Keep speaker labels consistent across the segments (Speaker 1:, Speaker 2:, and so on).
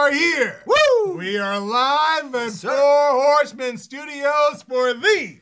Speaker 1: are here.
Speaker 2: Woo!
Speaker 1: We are live at
Speaker 2: Sir.
Speaker 1: Four Horsemen Studios for the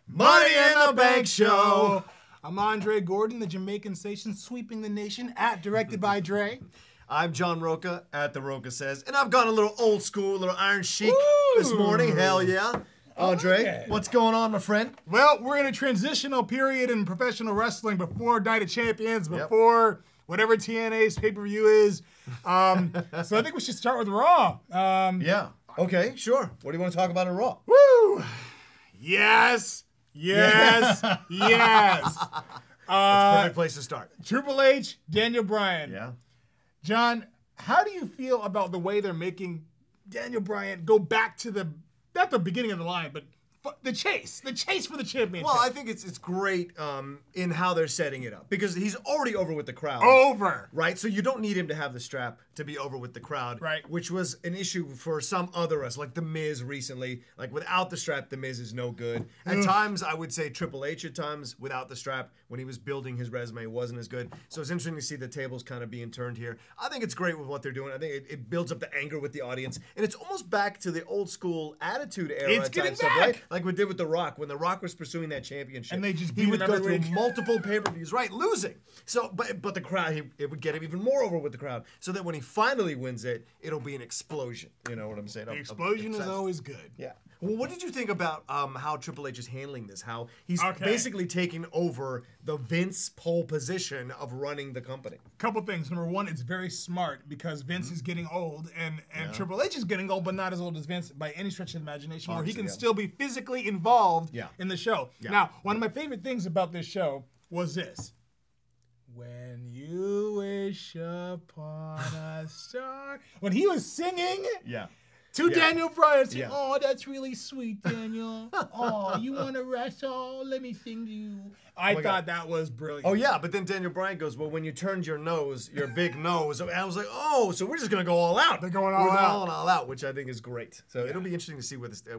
Speaker 2: Money in the Bank Show.
Speaker 1: I'm Andre Gordon, the Jamaican station sweeping the nation at Directed by Dre.
Speaker 2: I'm John Roca at The Roca Says, and I've gone a little old school, a little Iron Chic this
Speaker 1: Ooh.
Speaker 2: morning. Hell yeah. Andre,
Speaker 1: Okay.
Speaker 2: what's going on, my friend?
Speaker 1: Well, we're in a transitional period in professional wrestling before Night of Champions,
Speaker 2: Yep.
Speaker 1: before whatever TNA's pay-per-view is. So I think we should start with Raw.
Speaker 2: Yeah. Okay, sure. What do you want to talk about in Raw?
Speaker 1: Woo! Yes, yes, yes.
Speaker 2: Perfect place to start.
Speaker 1: Triple H, Daniel Bryan.
Speaker 2: Yeah.
Speaker 1: John, how do you feel about the way they're making Daniel Bryan go back to not the beginning of the line, but the chase for the championship?
Speaker 2: Well, I think it's great in how they're setting it up because he's already over with the crowd.
Speaker 1: Over.
Speaker 2: Right, so you don't need him to have the strap to be over with the crowd,
Speaker 1: Right.
Speaker 2: Which was an issue for some other wrestlers, like The Miz recently. Like without the strap, The Miz is no good. At times, I would say Triple H at times without the strap when he was building his resume wasn't as good. So it's interesting to see the tables kind of being turned here. I think it's great with what they're doing. I think it builds up the anger with the audience, and it's almost back to the old school Attitude Era
Speaker 1: It's
Speaker 2: type
Speaker 1: getting
Speaker 2: stuff,
Speaker 1: back.
Speaker 2: right? Like we did with The Rock when The Rock was pursuing that championship,
Speaker 1: And they just
Speaker 2: he
Speaker 1: beat
Speaker 2: would
Speaker 1: him
Speaker 2: go
Speaker 1: every
Speaker 2: through
Speaker 1: week.
Speaker 2: multiple pay-per-views, right, losing. So, but the crowd, it would get him even more over with the crowd, so that when he finally wins it, it'll be an explosion. You know what I'm saying?
Speaker 1: The explosion is
Speaker 2: success.
Speaker 1: always good.
Speaker 2: Yeah. Well, what did you think about how Triple H is handling this? How he's
Speaker 1: Okay.
Speaker 2: basically taking over the Vince pole position of running the company.
Speaker 1: Couple things. Number one, it's very smart because Vince is getting old, and Triple H is getting old, but not as old as Vince by any stretch of the imagination, where he
Speaker 2: Obviously,
Speaker 1: can
Speaker 2: yeah.
Speaker 1: still be physically involved
Speaker 2: Yeah.
Speaker 1: in the show.
Speaker 2: Yeah.
Speaker 1: Now, one of my favorite things about this show was this. When you wish upon a star. When he was singing
Speaker 2: Yeah.
Speaker 1: to
Speaker 2: Yeah.
Speaker 1: Daniel Bryan, saying,
Speaker 2: Yeah.
Speaker 1: "Oh, that's really sweet, Daniel. Oh, you want to wrestle? Let me sing to you." I
Speaker 2: my
Speaker 1: thought that was brilliant.
Speaker 2: Oh yeah, but then Daniel Bryan goes, well, when you turned your big nose, and I was like, oh, so we're just gonna go all out.
Speaker 1: They're going all
Speaker 2: we're
Speaker 1: out.
Speaker 2: Going all out, which I think is great. So it'll be interesting to see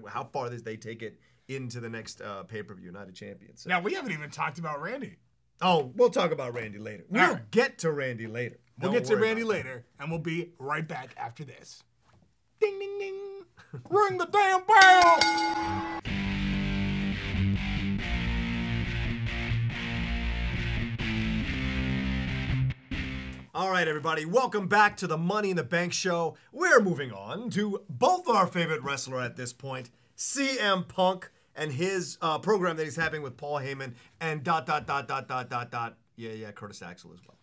Speaker 2: how far they take it into the next pay-per-view, Night of Champions. So.
Speaker 1: Now, we haven't even talked about Randy.
Speaker 2: Oh, we'll talk about Randy later. We'll
Speaker 1: All right.
Speaker 2: get to Randy later.
Speaker 1: We'll
Speaker 2: Don't
Speaker 1: get to
Speaker 2: worry
Speaker 1: Randy
Speaker 2: about
Speaker 1: later, and we'll be right back after this. Ding, ding, ding. Ring the damn bell!
Speaker 2: All right, everybody, welcome back to the Money in the Bank show. We're moving on to both our favorite wrestler at this point, CM Punk, and his program that he's having with Paul Heyman, and ... Yeah, Curtis Axel as well.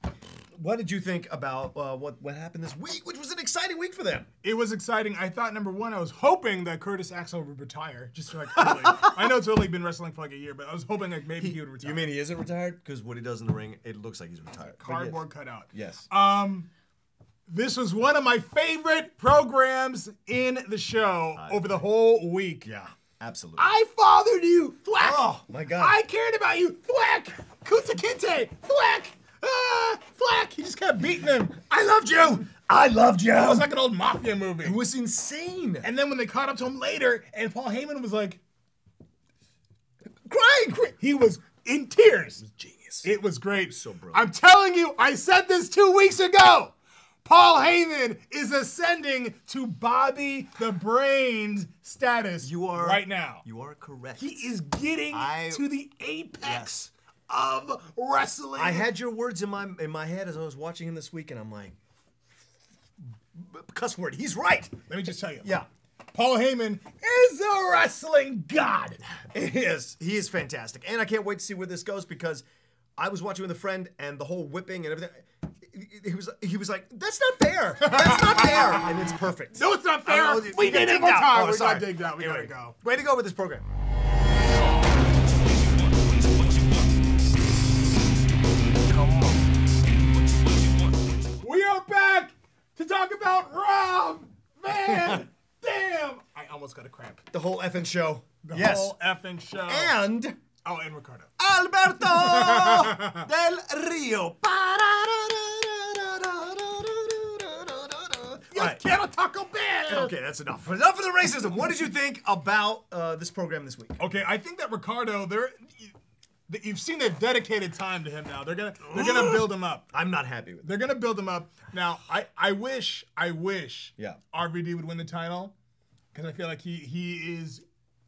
Speaker 2: What did you think about what happened this week, which was an exciting week for them?
Speaker 1: It was exciting. I thought, number one, I was hoping that Curtis Axel would retire, just like early. I know it's only been wrestling for like a year, but I was hoping like maybe he would retire.
Speaker 2: You mean he isn't retired? Because what he does in the ring, it looks like he's retired. But
Speaker 1: Cardboard cutout.
Speaker 2: Yes.
Speaker 1: This was one of my favorite programs in the show over the whole week.
Speaker 2: Yeah, absolutely.
Speaker 1: I fathered you, thwack.
Speaker 2: Oh, my God.
Speaker 1: I cared about you, thwack. Kunta Kinte, thwack. Thwack. He just kept beating him.
Speaker 2: I loved you. I loved you.
Speaker 1: It was like an old mafia movie.
Speaker 2: It was insane.
Speaker 1: And then when they caught up to him later, and Paul Heyman was like,
Speaker 2: crying.
Speaker 1: he was in tears.
Speaker 2: Genius.
Speaker 1: It was great.
Speaker 2: So brilliant.
Speaker 1: I'm telling you, I said this 2 weeks ago. Paul Heyman is ascending to Bobby the Brains status right now.
Speaker 2: You are correct.
Speaker 1: He is getting to the apex of wrestling.
Speaker 2: I had your words in my head as I was watching him this week, and I'm like, cuss word. He's right.
Speaker 1: Let me just tell you.
Speaker 2: Yeah.
Speaker 1: Paul Heyman is a wrestling god.
Speaker 2: He is fantastic. And I can't wait to see where this goes because I was watching with a friend and the whole whipping and everything. He was like, that's not fair. That's not fair. And it's perfect.
Speaker 1: No, it's not fair. We did it one time. We got digged out. We gotta go.
Speaker 2: Way to go with this program.
Speaker 1: We are back to talk about Rob Van Dam. I almost got a cramp.
Speaker 2: The whole effing show.
Speaker 1: The whole effing show.
Speaker 2: And
Speaker 1: and Ricardo.
Speaker 2: Alberto Del Rio.
Speaker 1: Quiero Taco Bell.
Speaker 2: Okay, that's enough. Enough of the racism. What did you think about this program this week?
Speaker 1: Okay, I think that Ricardo, You've seen they've dedicated time to him now. They're gonna build him up.
Speaker 2: I'm not happy with it.
Speaker 1: They're gonna build him up. Now, I wish
Speaker 2: Yeah.
Speaker 1: RVD would win the title because I feel like he is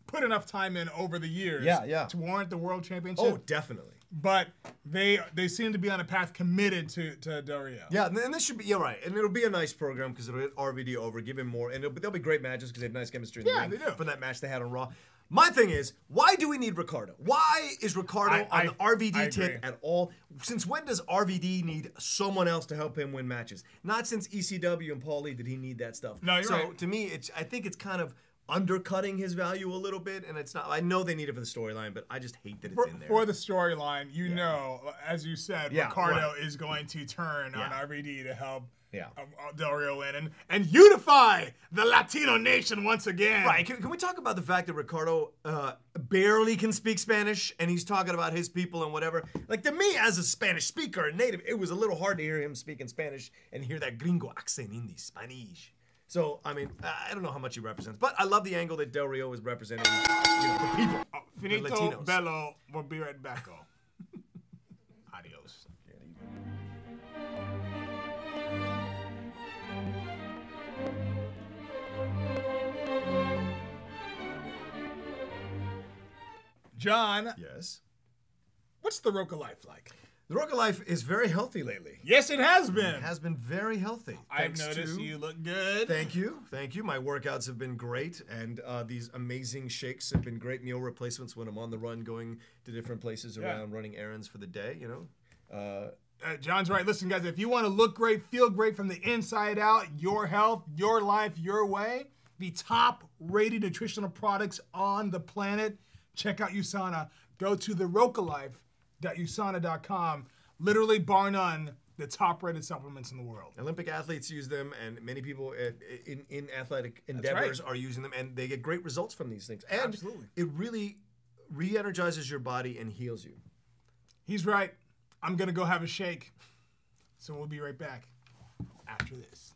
Speaker 1: put enough time in over the years to warrant the world championship.
Speaker 2: Oh, definitely.
Speaker 1: But they seem to be on a path committed to Del Rio.
Speaker 2: Yeah, and this should be, you're right. And it'll be a nice program because it'll get RVD over, give him more. And there'll be great matches because they have nice chemistry in the ring
Speaker 1: they do.
Speaker 2: from that match they had on Raw. My thing is, why do we need Ricardo? Why is Ricardo on the RVD tip at all? Since when does RVD need someone else to help him win matches? Not since ECW and Paul Lee did he need that stuff.
Speaker 1: No, you're right.
Speaker 2: So to me, I think it's kind of undercutting his value a little bit, and it's not. I know they need it for the storyline, but I just hate that it's in there.
Speaker 1: For the storyline, you know, as you said, Ricardo is going to turn on RVD to help Del Rio win and unify the Latino nation once again.
Speaker 2: Right. Can we talk about the fact that Ricardo barely can speak Spanish, and he's talking about his people and whatever? Like, to me, as a Spanish speaker and native, it was a little hard to hear him speaking Spanish and hear that gringo accent in the Spanish. So, I mean, I don't know how much he represents, but I love the angle that Del Rio is representing, the people,
Speaker 1: Finito
Speaker 2: the Latinos.
Speaker 1: Bello, we'll be right back. Adios. John.
Speaker 2: Yes?
Speaker 1: What's the Roca life like?
Speaker 2: The Roca life is very healthy lately.
Speaker 1: Yes, it has been.
Speaker 2: It has been very healthy.
Speaker 1: I've noticed you look good.
Speaker 2: Thank you. Thank you. My workouts have been great, and these amazing shakes have been great meal replacements when I'm on the run going to different places around running errands for the day, you know.
Speaker 1: John's right. Listen, guys, if you want to look great, feel great from the inside out, your health, your life, your way, the top-rated nutritional products on the planet, check out USANA. Go to therocalife.usana.com. Literally, bar none, the top-rated supplements in the world.
Speaker 2: Olympic athletes use them, and many people in athletic endeavors are using them, and they get great results from these things. And it really re-energizes your body and heals you.
Speaker 1: He's right. I'm going to go have a shake. So we'll be right back after this.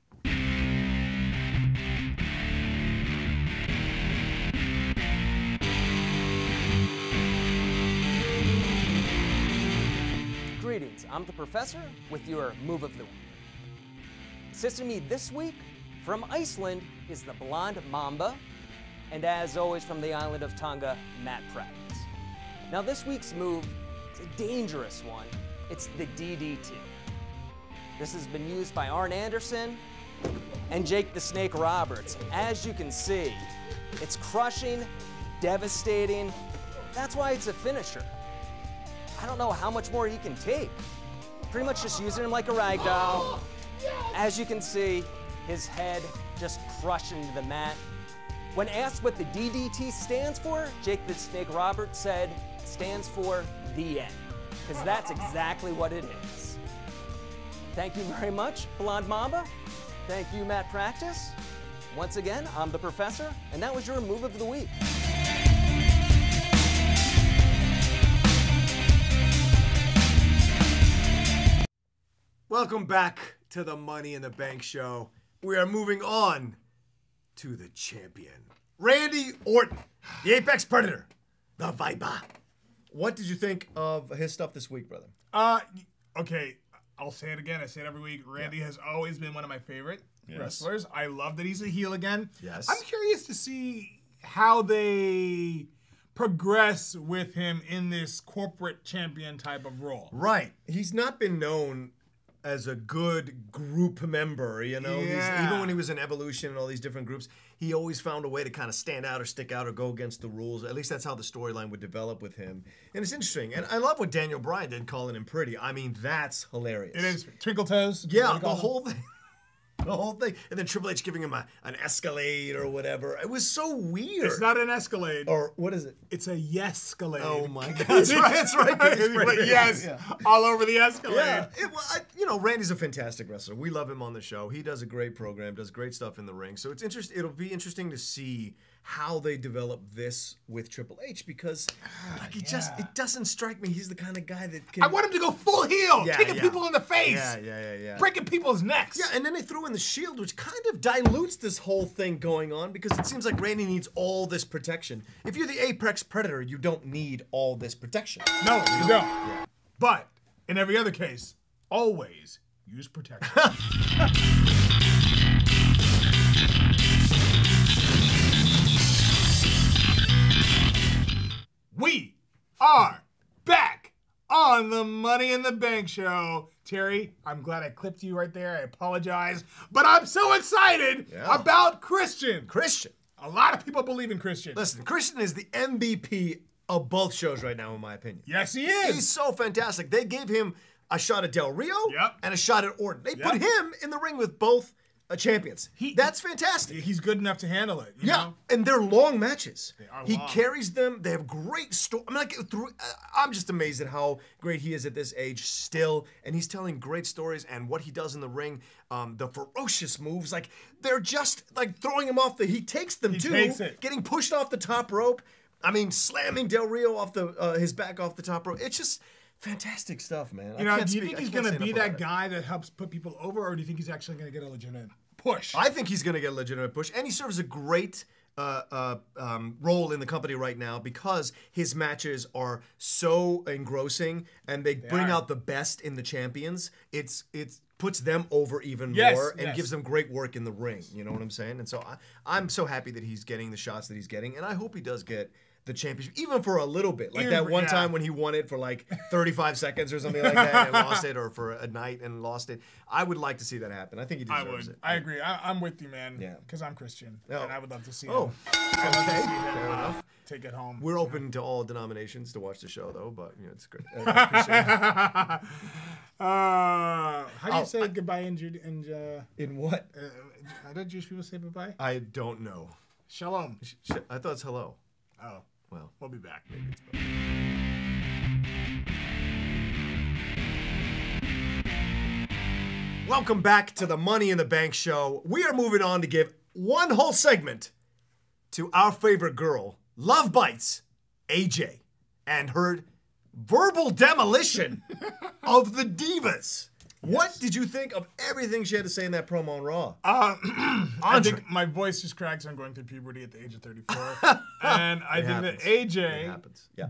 Speaker 3: Greetings, I'm the Professor with your Move of the Week. Assisting me this week from Iceland is the Blonde Mamba, and as always from the island of Tonga, Matt Practice. Now this week's move is a dangerous one. It's the DDT. This has been used by Arn Anderson and Jake the Snake Roberts. As you can see, it's crushing, devastating. That's why it's a finisher. I don't know how much more he can take. Pretty much just using him like a rag doll. As you can see, his head just crushing the mat. When asked what the DDT stands for, Jake the Snake Roberts said it stands for the end. Because that's exactly what it is. Thank you very much, Blonde Mamba. Thank you, Matt Practice. Once again, I'm the Professor, and that was your Move of the Week.
Speaker 2: Welcome back to the Money in the Bank show. We are moving on to the champion, Randy Orton, the Apex Predator, the Viper. What did you think of his stuff this week, brother?
Speaker 1: Okay, I'll say it again. I say it every week. Randy has always been one of my favorite wrestlers. I love that he's a heel again.
Speaker 2: Yes.
Speaker 1: I'm curious to see how they progress with him in this corporate champion type of role.
Speaker 2: Right. He's not been known as a good group member, you know? Even when he was in Evolution and all these different groups, he always found a way to kind of stand out or stick out or go against the rules. At least that's how the storyline would develop with him. And it's interesting. And I love what Daniel Bryan did calling him pretty. I mean, that's hilarious.
Speaker 1: It is. Twinkle toes.
Speaker 2: Yeah, the whole thing. The whole thing. And then Triple H giving him an Escalade or whatever. It was so weird.
Speaker 1: It's not an Escalade.
Speaker 2: Or what is it?
Speaker 1: It's a Yes-Escalade.
Speaker 2: Oh my God. That's right. That's right.
Speaker 1: Yes. All over the Escalade.
Speaker 2: Yeah. Randy's a fantastic wrestler. We love him on the show. He does a great program, does great stuff in the ring. So it's interesting. It'll be interesting to see how they develop this with Triple H, because like, it doesn't strike me he's the kind of guy that can.
Speaker 1: I want him to go full heel,
Speaker 2: Yeah,
Speaker 1: kicking
Speaker 2: yeah.
Speaker 1: people in the face,
Speaker 2: Yeah.
Speaker 1: breaking people's necks.
Speaker 2: Yeah, and then they threw in the Shield, which kind of dilutes this whole thing going on, because it seems like Randy needs all this protection. If you're the apex predator, you don't need all this protection.
Speaker 1: No, you don't. But in every other case, always use protection. We are back on the Money in the Bank show. Terry, I'm glad I clipped you right there. I apologize. But I'm so excited about Christian.
Speaker 2: Christian.
Speaker 1: A lot of people believe in Christian.
Speaker 2: Listen, Christian is the MVP of both shows right now, in my opinion.
Speaker 1: Yes, he is.
Speaker 2: He's so fantastic. They gave him a shot at Del Rio and a shot at Orton. They put him in the ring with both champions. That's fantastic.
Speaker 1: He's good enough to handle it. You know?
Speaker 2: And they're long matches. He
Speaker 1: long.
Speaker 2: carries them. They have great story. I mean, I'm just amazed at how great he is at this age still, and he's telling great stories. And what he does in the ring, the ferocious moves, like they're just like throwing him off he takes them too,
Speaker 1: takes it.
Speaker 2: getting pushed off the top rope. I mean, slamming Del Rio off his back off the top rope. It's just fantastic stuff, man.
Speaker 1: You know, do you think he's going to be that guy that helps put people over, or do you think he's actually going to get a legitimate push?
Speaker 2: I think he's going to get a legitimate push, and he serves a great role in the company right now because his matches are so engrossing, and they bring out the best in the champions. It puts them over even more and gives them great work in the ring. You know what I'm saying? And so I'm so happy that he's getting the shots that he's getting, and I hope he does get the championship, even for a little bit. Like that one time when he won it for like 35 seconds or something like that and lost it, or for a night and lost it. I would like to see that happen. I think he deserves it.
Speaker 1: I agree. I'm with you, man. Yeah. Because I'm Christian. And I would love to see him.
Speaker 2: Okay. Fair enough.
Speaker 1: Take it home.
Speaker 2: We're open to all denominations to watch the show, though, but you know, it's great.
Speaker 1: How do you say goodbye in
Speaker 2: in what?
Speaker 1: How do Jewish people say goodbye?
Speaker 2: I don't know.
Speaker 1: Shalom.
Speaker 2: I thought it's hello.
Speaker 1: Oh.
Speaker 2: Well,
Speaker 1: we'll be back.
Speaker 2: Welcome back to the Money in the Bank show. We are moving on to give one whole segment to our favorite girl, Love Bites, AJ, and her verbal demolition of the Divas. What did you think of everything she had to say in that promo on Raw?
Speaker 1: I think my voice just cracks. I'm going through puberty at the age of 34. And I think that AJ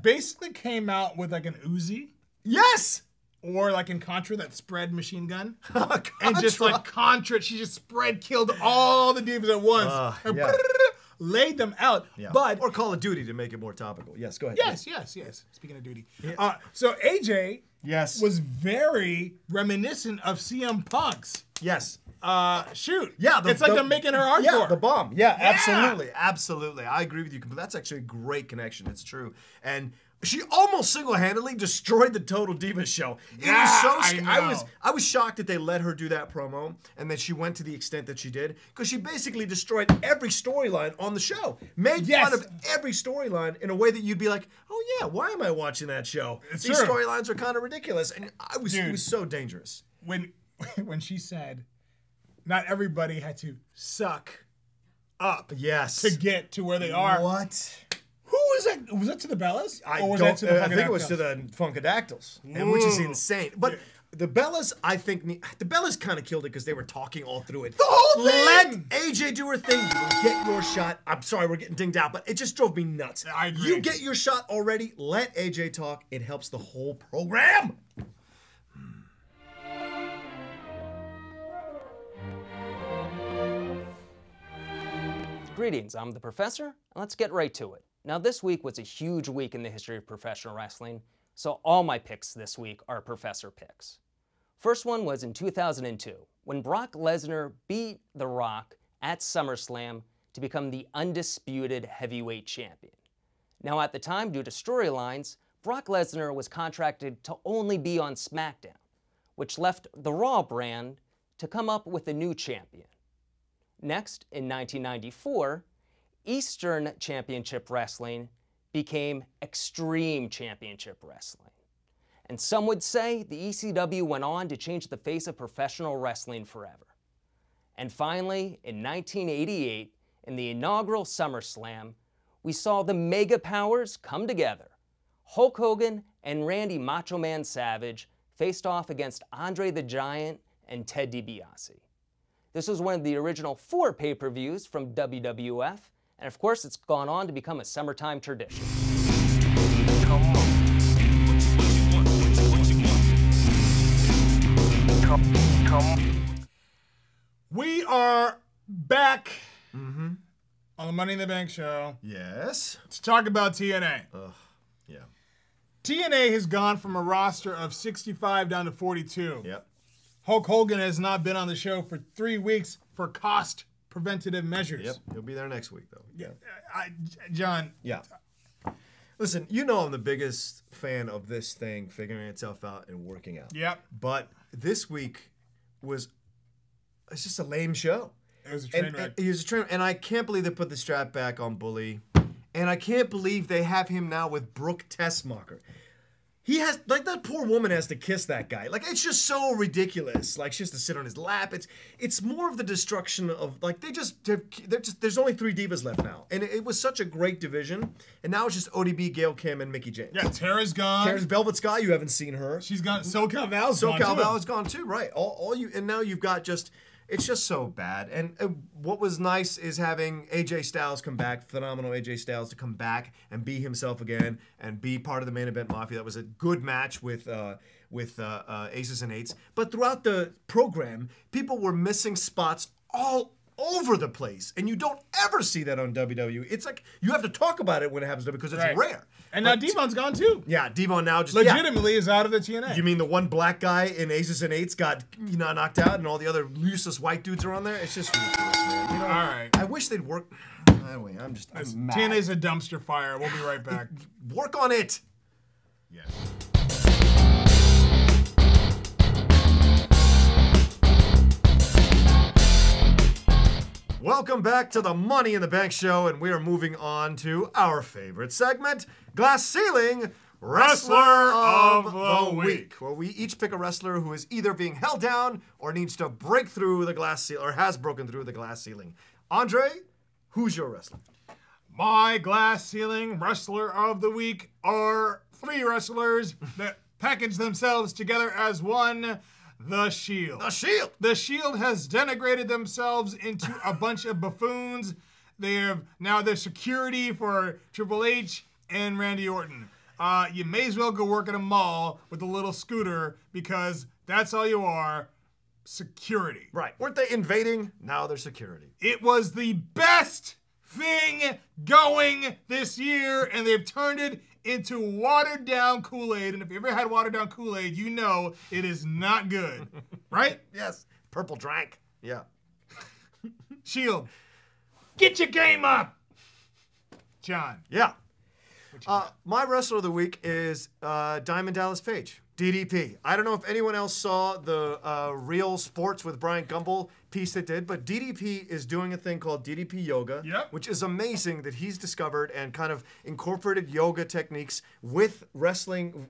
Speaker 1: basically came out with like an Uzi.
Speaker 2: Yes!
Speaker 1: Or like in Contra, that spread machine gun. And just like Contra, she just killed all the Divas at once. And laid them out. But
Speaker 2: or Call of Duty to make it more topical. Yes, go ahead.
Speaker 1: Yes. Speaking of duty. So AJ was very reminiscent of CM Punk's.
Speaker 2: Yes.
Speaker 1: Shoot.
Speaker 2: Yeah.
Speaker 1: It's like they're making her hardcore.
Speaker 2: Yeah, the bomb. Yeah, absolutely. I agree with you. But that's actually a great connection. It's true. And she almost single-handedly destroyed the Total Divas show. It was so I was shocked that they let her do that promo and that she went to the extent that she did, because she basically destroyed every storyline on the show. Made fun of every storyline in a way that you'd be like, oh yeah, why am I watching that show? These storylines are kind of ridiculous. And it was so dangerous.
Speaker 1: When she said not everybody had to suck up to get to where they are.
Speaker 2: What?
Speaker 1: Who was that? Was that to the Bellas?
Speaker 2: I think it was to the Funkadactyls, which is insane. But the Bellas, I think, the Bellas kind of killed it because they were talking all through it.
Speaker 1: The whole thing!
Speaker 2: Let AJ do her thing. You will get your shot. I'm sorry, we're getting dinged out, but it just drove me nuts.
Speaker 1: I agree.
Speaker 2: You get your shot already. Let AJ talk. It helps the whole program.
Speaker 3: Greetings, I'm the Professor, and let's get right to it. Now, this week was a huge week in the history of professional wrestling, so all my picks this week are Professor picks. First one was in 2002, when Brock Lesnar beat The Rock at SummerSlam to become the undisputed heavyweight champion. Now, at the time, due to storylines, Brock Lesnar was contracted to only be on SmackDown, which left the Raw brand to come up with a new champion. Next, in 1994, Eastern Championship Wrestling became Extreme Championship Wrestling. And some would say the ECW went on to change the face of professional wrestling forever. And finally, in 1988, in the inaugural SummerSlam, we saw the mega powers come together. Hulk Hogan and Randy Macho Man Savage faced off against Andre the Giant and Ted DiBiase. This was one of the original 4 pay-per-views from WWF, and of course it's gone on to become a summertime tradition.
Speaker 1: We are back on the Money in the Bank show
Speaker 2: Yes.
Speaker 1: to talk about TNA.
Speaker 2: Yeah.
Speaker 1: TNA has gone from a roster of 65 down to 42.
Speaker 2: Yep.
Speaker 1: Hulk Hogan has not been on the show for 3 weeks for cost preventative measures.
Speaker 2: Yep. He'll be there next week, though. Yeah.
Speaker 1: John.
Speaker 2: Yeah. Listen, you know I'm the biggest fan of this thing figuring itself out and working out.
Speaker 1: Yep.
Speaker 2: But this week it's just a lame show.
Speaker 1: It was a train wreck.
Speaker 2: He was a train, and I can't believe they put the strap back on Bully. And I can't believe they have him now with Brooke Tessmacher. He has, like, that poor woman has to kiss that guy. Like, it's just so ridiculous. Like, she has to sit on his lap. It's more of the destruction of, like, there's only 3 divas left now. And it was such a great division. And now it's just ODB, Gail Kim, and Mickie James.
Speaker 1: Yeah, Tara's gone.
Speaker 2: Tara's Velvet Sky, you haven't seen her.
Speaker 1: She's gone. SoCal Val's gone.
Speaker 2: SoCal
Speaker 1: too.
Speaker 2: Val is gone too, right? And now you've got it's just so bad. And what was nice is having AJ Styles come back, phenomenal AJ Styles to come back and be himself again and be part of the main event Mafia. That was a good match with Aces and Eights. But throughout the program, people were missing spots all over the place, and you don't ever see that on WWE. It's like you have to talk about it when it happens because it's
Speaker 1: Right.
Speaker 2: rare.
Speaker 1: And now Devon's gone too.
Speaker 2: Yeah, Devon now just
Speaker 1: Legitimately is out of the TNA.
Speaker 2: You mean the one black guy in Aces and Eights got knocked out, and all the other useless white dudes are on there? It's just ridiculous, man. You know,
Speaker 1: All right.
Speaker 2: I wish they'd work. Anyway, I'm mad.
Speaker 1: TNA's a dumpster fire. We'll be right back.
Speaker 2: Work on it.
Speaker 1: Yes.
Speaker 2: Welcome back to the Money in the Bank show, and we are moving on to our favorite segment, Glass Ceiling Wrestler of the Week, where we each pick a wrestler who is either being held down or needs to break through the glass ceiling, or has broken through the glass ceiling. Andre, who's your wrestler?
Speaker 1: My glass ceiling wrestler of the week are 3 wrestlers that package themselves together as one. The Shield.
Speaker 2: The Shield.
Speaker 1: The Shield has denigrated themselves into a bunch of buffoons. They have now their security for Triple H and Randy Orton. You may as well go work at a mall with a little scooter because that's all you are. Security.
Speaker 2: Right. Weren't they invading? Now they're security.
Speaker 1: It was the best thing going this year, and they've turned it into watered down Kool-Aid. And if you ever had watered down Kool-Aid, you know it is not good. Right?
Speaker 2: Yes. Purple drank. Yeah.
Speaker 1: Shield, get your game up. John.
Speaker 2: Yeah. My wrestler of the week is Diamond Dallas Page, DDP. I don't know if anyone else saw the Real Sports with Brian Gumbel piece that did, but DDP is doing a thing called DDP Yoga,
Speaker 1: Yep.
Speaker 2: which is amazing that he's discovered and kind of incorporated yoga techniques with wrestling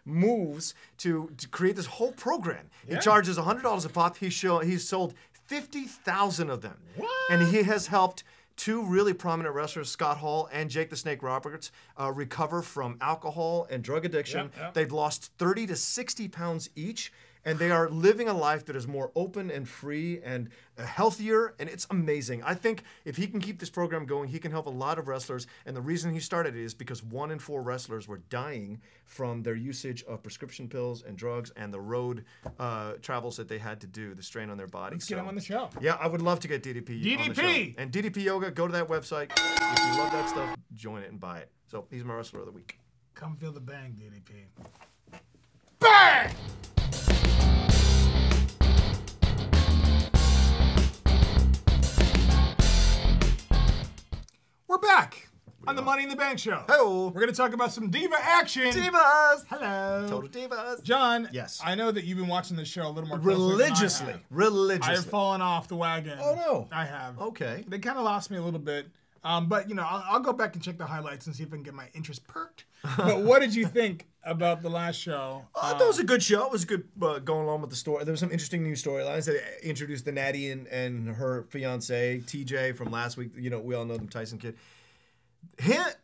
Speaker 2: moves to create this whole program.
Speaker 1: Yeah.
Speaker 2: He charges $100 a pop. He's sold 50,000 of them.
Speaker 1: What?
Speaker 2: And he has helped 2 really prominent wrestlers, Scott Hall and Jake the Snake Roberts, recover from alcohol and drug addiction.
Speaker 1: Yep.
Speaker 2: They've lost 30 to 60 pounds each, and they are living a life that is more open and free and healthier, and it's amazing. I think if he can keep this program going, he can help a lot of wrestlers, and the reason he started it is because 1 in 4 wrestlers were dying from their usage of prescription pills and drugs and the road travels that they had to do, the strain on their body.
Speaker 1: Let's get him on the show.
Speaker 2: Yeah, I would love to get DDP on the show.
Speaker 1: DDP!
Speaker 2: And DDP Yoga, go to that website. If you love that stuff, join it and buy it. So he's my wrestler of the week.
Speaker 1: Come feel the bang, DDP. Bang! We're back on the Money in the Bank show.
Speaker 2: Hello.
Speaker 1: We're going to talk about some diva action.
Speaker 2: Divas!
Speaker 1: Hello.
Speaker 2: Total Divas.
Speaker 1: John,
Speaker 2: Yes.
Speaker 1: I know that you've been watching this show a little more closely than I have.
Speaker 2: Religiously.
Speaker 1: I have fallen off the wagon.
Speaker 2: Oh, no.
Speaker 1: I have.
Speaker 2: Okay.
Speaker 1: They kind of lost me a little bit. But you know, I'll go back and check the highlights and see if I can get my interest perked. But what did you think about the last show?
Speaker 2: That was a good show. It was good going along with the story. There was some interesting new storylines. They introduced the Natty and her fiance TJ from last week. You know, we all know them, Tyson Kidd.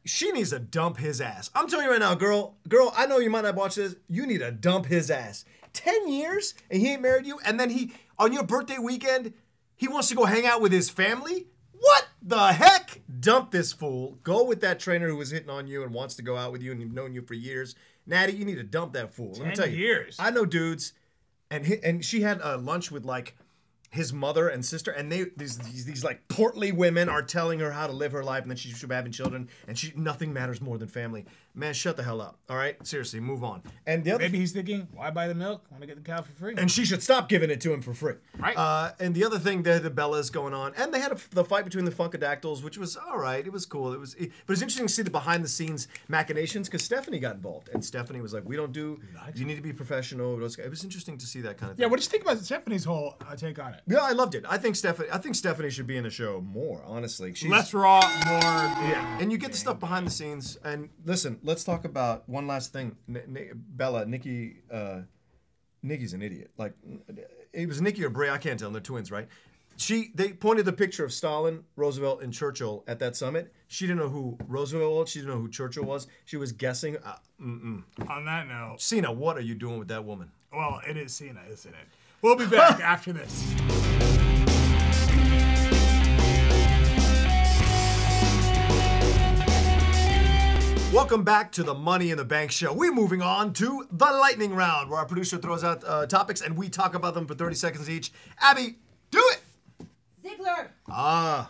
Speaker 2: She needs to dump his ass. I'm telling you right now, girl, I know you might not watch this. You need to dump his ass. 10 years and he ain't married you, and then he, on your birthday weekend, he wants to go hang out with his family? What the heck? Dump this fool. Go with that trainer who was hitting on you and wants to go out with you and you've known you for years. Natty, you need to dump that fool. Let me tell you.
Speaker 1: 10 years.
Speaker 2: I know dudes, and she had lunch with like his mother and sister, and these like portly women are telling her how to live her life and that she should be having children, and nothing matters more than family. Man, shut the hell up. All right, seriously, move on. And the other
Speaker 1: Maybe he's thinking, why buy the milk? Want to get the cow for free?
Speaker 2: and she should stop giving it to him for free.
Speaker 1: Right.
Speaker 2: And the other thing, the Bellas going on, and they had the fight between the Funkadactyls, which was all right. It was cool. But it's interesting to see the behind the scenes machinations because Stephanie got involved, and Stephanie was like, "We don't do. You need to be professional." It was interesting to see that kind of thing.
Speaker 1: Yeah, what did you think about Stephanie's whole take on it?
Speaker 2: Yeah, I loved it. I think Stephanie should be in the show more. Honestly, she's
Speaker 1: Less raw, more.
Speaker 2: yeah, and you get the stuff behind the scenes. And listen, let's talk about one last thing. Bella, Nikki's an idiot. Like, it was Nikki or Bray, I can't tell. They're twins, right? They pointed the picture of Stalin, Roosevelt, and Churchill at that summit. She didn't know who Roosevelt was. She didn't know who Churchill was. She was guessing.
Speaker 1: On that note,
Speaker 2: Cena, what are you doing with that woman?
Speaker 1: well, it is Cena, isn't it? We'll be back after this.
Speaker 2: Welcome back to the Money in the Bank show. We're moving on to the lightning round, where our producer throws out topics and we talk about them for 30 seconds each. Abby, do it!
Speaker 4: Ziggler.
Speaker 1: I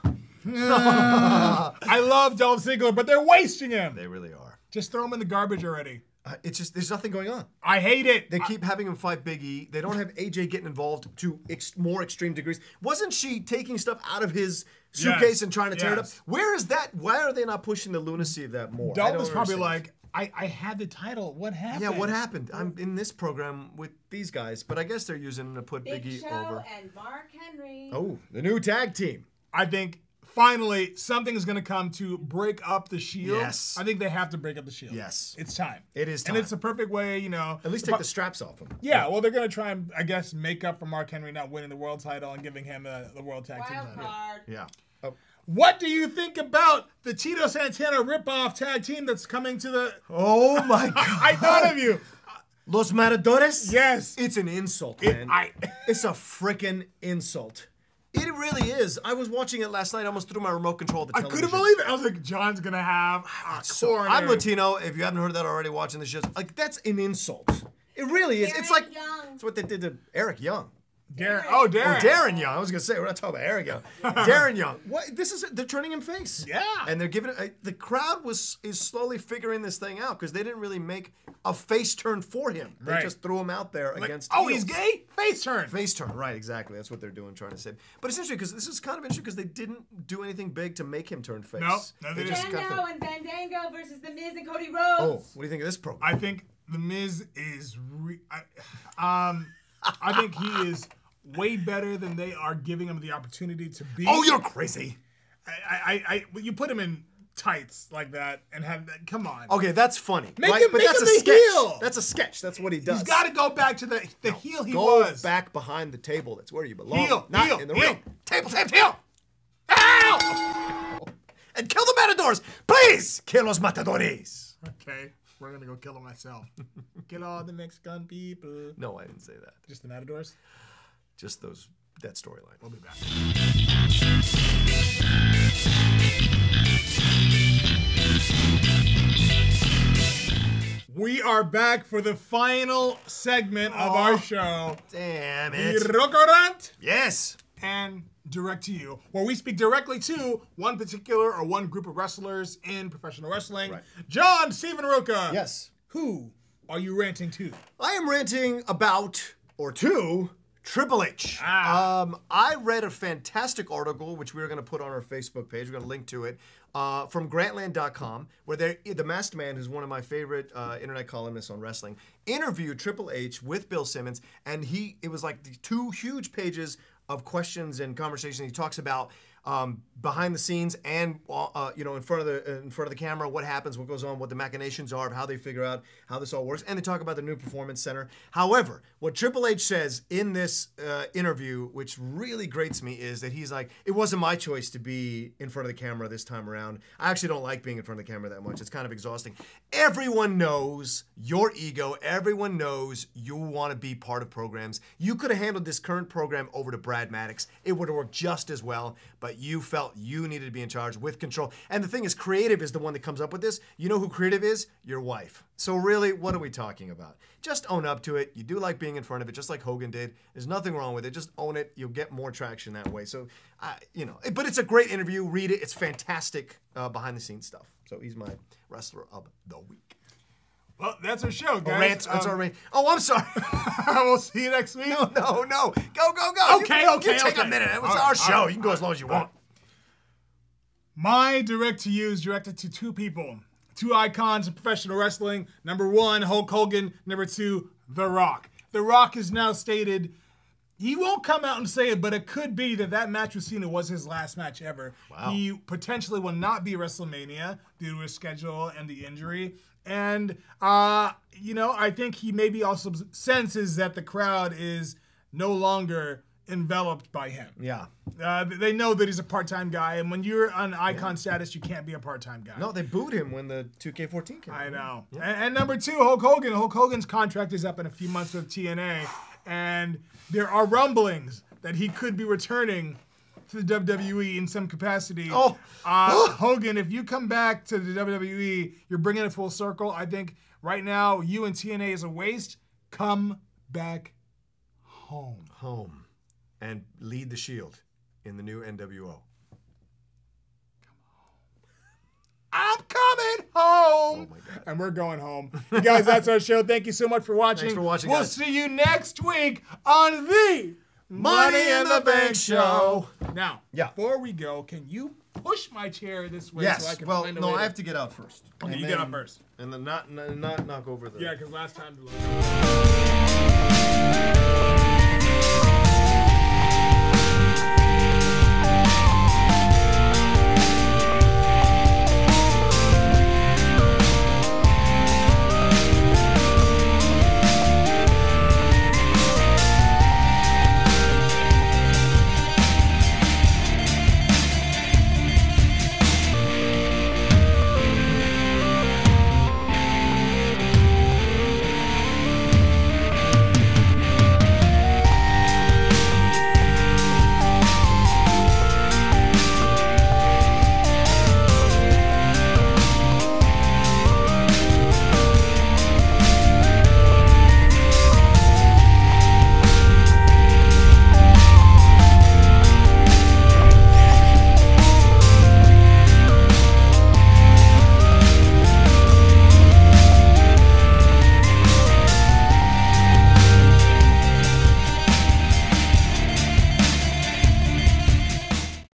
Speaker 1: love Dolph Ziggler, but they're wasting him.
Speaker 2: They really are.
Speaker 1: Just throw him in the garbage already.
Speaker 2: It's just, there's nothing going on.
Speaker 1: I hate it.
Speaker 2: They keep having him fight Big E. They don't have AJ getting involved to more extreme degrees. Wasn't she taking stuff out of his suitcase
Speaker 1: Yes,
Speaker 2: and trying to tear it up?
Speaker 1: yes.
Speaker 2: Where is that? Why are they not pushing the lunacy of that more? I
Speaker 1: Dolph
Speaker 2: don't
Speaker 1: was probably
Speaker 2: understand.
Speaker 1: like, I had the title. What happened?
Speaker 2: Yeah, what happened? I'm in this program with these guys, but I guess they're using him to put
Speaker 4: Big
Speaker 2: Big E
Speaker 4: Show
Speaker 2: over.
Speaker 4: and Mark Henry.
Speaker 2: Oh, the new tag team.
Speaker 1: I think finally something is going to come to break up the Shield.
Speaker 2: Yes.
Speaker 1: I think they have to break up the Shield.
Speaker 2: Yes.
Speaker 1: It's time.
Speaker 2: It is time.
Speaker 1: And it's a perfect way, you know.
Speaker 2: At least take the straps off him.
Speaker 1: Yeah, well, they're going to try and, I guess, make up for Mark Henry not winning the world title and giving him the world tag team
Speaker 4: Wild
Speaker 1: title.
Speaker 4: card.
Speaker 2: Yeah. Oh.
Speaker 1: What do you think about the Tito Santana ripoff tag team that's coming to the...
Speaker 2: Oh my God.
Speaker 1: I thought of you.
Speaker 2: Los Matadores?
Speaker 1: Yes.
Speaker 2: It's an insult, man.
Speaker 1: I-
Speaker 2: It's a freaking insult. It really is. I was watching it last night. I almost threw my remote control at the
Speaker 1: I
Speaker 2: television.
Speaker 1: couldn't believe it. I was like, John's going to have a
Speaker 2: So,
Speaker 1: corner.
Speaker 2: I'm Latino. If you haven't heard that already watching the show, like, that's an insult. It really is. It's
Speaker 4: Darren
Speaker 2: like
Speaker 4: Young.
Speaker 2: it's what they did to Eric Young.
Speaker 1: Darren.
Speaker 4: Oh,
Speaker 1: Darren.
Speaker 2: Oh, Darren Young. I was gonna say we're not talking about Eric Young. Darren Young. What? This is they're turning him face.
Speaker 1: Yeah.
Speaker 2: And they're giving it. The crowd is slowly figuring this thing out because they didn't really make a face turn for him. They
Speaker 1: Right.
Speaker 2: just threw him out there
Speaker 1: Like,
Speaker 2: against.
Speaker 1: oh,
Speaker 2: heels.
Speaker 1: he's gay? Face turn.
Speaker 2: Face turn, right? Exactly. That's what they're doing, trying to say. But it's interesting because this is kind of interesting because they didn't do anything big to make him turn face.
Speaker 1: No, they
Speaker 2: just
Speaker 1: didn't.
Speaker 2: kind of.
Speaker 4: Fandango and Fandango versus The Miz and Cody
Speaker 2: Oh,
Speaker 4: Rhodes.
Speaker 2: what do you think of this program?
Speaker 1: I think The Miz is... I think he is way better than they are giving him the opportunity to be.
Speaker 2: Oh, you're crazy.
Speaker 1: You put him in tights like that and have that. Come on.
Speaker 2: Okay, that's funny.
Speaker 1: Make
Speaker 2: right?
Speaker 1: him-
Speaker 2: but
Speaker 1: make
Speaker 2: that's
Speaker 1: him
Speaker 2: a
Speaker 1: the
Speaker 2: sketch.
Speaker 1: heel.
Speaker 2: That's a sketch. That's what he does.
Speaker 1: He's got to go back to the heel he
Speaker 2: Go
Speaker 1: was.
Speaker 2: back behind the table. That's where you belong.
Speaker 1: Heel,
Speaker 2: not
Speaker 1: heel,
Speaker 2: in the
Speaker 1: heel.
Speaker 2: ring. Table, heel. Ow! And kill the Matadors. Please kill los Matadores.
Speaker 1: Okay, we're going to go kill him myself. Kill all the Mexican people.
Speaker 2: No, I didn't say that.
Speaker 1: Just the Matadors?
Speaker 2: Just that storyline.
Speaker 1: We'll be back. We are back for the final segment of our show.
Speaker 2: Damn
Speaker 1: The
Speaker 2: it.
Speaker 1: Rocorant
Speaker 2: Yes.
Speaker 1: and Direct to You, where we speak directly to one particular or one group of wrestlers in professional wrestling.
Speaker 2: Right.
Speaker 1: John Stephen Roca.
Speaker 2: Yes.
Speaker 1: Who are you ranting to?
Speaker 2: I am ranting about or to Triple H. I read a fantastic article, which we're going to put on our Facebook page. We're going to link to it, from Grantland.com, where the Masked Man, who's one of my favorite internet columnists on wrestling, interviewed Triple H with Bill Simmons, and it was like the 2 huge pages of questions and conversation. He talks about behind the scenes and in front of the camera, what happens, what goes on, what the machinations are, of how they figure out how this all works, and they talk about the new performance center. However, what Triple H says in this interview, which really grates me, is that he's like, it wasn't my choice to be in front of the camera this time around. I actually don't like being in front of the camera that much. It's kind of exhausting. Everyone knows your ego. Everyone knows you want to be part of programs. You could have handled this current program over to Brad Maddox. It would have worked just as well, but you felt you needed to be in charge with control. And the thing is, creative is the one that comes up with this. You know who creative is? Your wife. So really, what are we talking about? Just own up to it. You do like being in front of it, just like Hogan did. There's nothing wrong with it. Just own it. You'll get more traction that way. So, but it's a great interview. Read it. It's fantastic behind-the-scenes stuff. So he's my wrestler of the week.
Speaker 1: Well, that's our show, guys.
Speaker 2: That's our rant. Oh, I'm sorry.
Speaker 1: We'll see you next week.
Speaker 2: No. Go.
Speaker 1: Okay.
Speaker 2: You take a minute. It's our show. You can go as long as you want.
Speaker 1: My direct to you is directed to two people, two icons of professional wrestling. Number one, Hulk Hogan. Number two, The Rock. The Rock has now stated, he won't come out and say it, but it could be that match with Cena was his last match ever.
Speaker 2: Wow.
Speaker 1: He potentially will not be at WrestleMania due to his schedule and the injury. And, I think he maybe also senses that the crowd is no longer enveloped by him.
Speaker 2: Yeah.
Speaker 1: They know that he's a part-time guy, and when you're on icon status, you can't be a part-time guy.
Speaker 2: No, they booed him when the 2K14 came out.
Speaker 1: I know. Yeah. And number two, Hulk Hogan. Hulk Hogan's contract is up in a few months with TNA, and there are rumblings that he could be returning to the WWE in some capacity. Hogan, if you come back to the WWE, you're bringing it full circle. I think right now, you and TNA is a waste. Come back home.
Speaker 2: And lead the Shield in the new NWO.
Speaker 1: I'm coming home.
Speaker 2: Oh my God.
Speaker 1: And we're going home. You guys, that's our show. Thank you so much for watching.
Speaker 2: Thanks for watching,
Speaker 1: We'll
Speaker 2: guys.
Speaker 1: see you next week on the
Speaker 2: Money in the Bank show.
Speaker 1: Now, before we go, can you push my chair this way so I can find a way
Speaker 2: I have to get out first.
Speaker 1: Okay, you get out first.
Speaker 2: And then not knock over the...
Speaker 1: Yeah, because last time...